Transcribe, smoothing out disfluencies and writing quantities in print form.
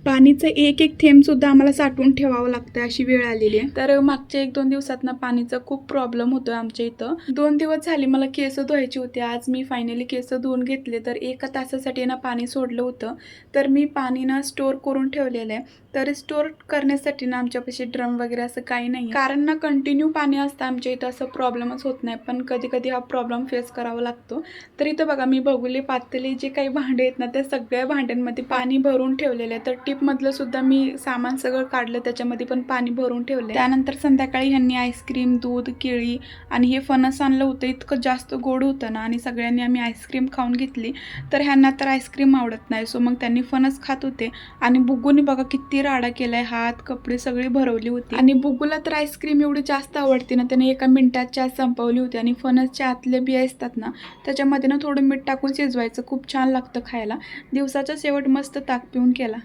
पाणीचं एक एक थेंब सुद्धा आम्हाला साठवून ठेवावं लागतं, अशी वेळ आलेली आहे. तर मागच्या 1-2 दिवसात ना पाणीचा खूप प्रॉब्लेम होतोय आमच्या इथं. 2 दिवस झाले मला केस धुवायची होती. आज मी फायनली केस धुवून घेतले. तर 1 तासासाठी ना पाणी सोडलं होतं. तर मी पाणी ना स्टोअर करून ठेवलेलं आहे. तर स्टोअर करण्यासाठी ना आमच्यापाशी ड्रम वगैरे असं काही नाही, कारण ना कंटिन्यू पाणी असतं आमच्या इथं, असं प्रॉब्लेमच होत नाही. पण कधी कधी हा प्रॉब्लेम फेस करावा लागतो. तर इथं बघा, मी बघुले पातेले जे काही भांडे आहेत ना, त्या सगळ्या भांड्यांमध्ये पाणी भरून ठेवलेलं आहे. तर टिपमधलं सुद्धा मी सामान सगळं काढलं, त्याच्यामध्ये पण पाणी भरून ठेवलं. त्यानंतर संध्याकाळी ह्यांनी आईस्क्रीम, दूध, केळी आणि हे फणस आणलं होतं. इतकं जास्त गोड होतं ना, आणि सगळ्यांनी आम्ही आईस्क्रीम खाऊन घेतली. तर ह्यांना तर आईस्क्रीम आवडत नाही, सो मग त्यांनी फणस खात होते. आणि बुग्गूने बघा किती राडा केलाय, हात कपडे सगळी भरवली होती. आणि बुग्गूला तर आईस्क्रीम एवढी जास्त आवडते ना, त्याने एका मिनिटात चहा संपवली होती. आणि फणसच्या आतले बिया असतात ना, त्याच्यामध्ये ना थोडं मीठ टाकून शिजवायचं, खूप छान लागतं खायला. दिवसाचा शेवट मस्त ताक पिऊन केला.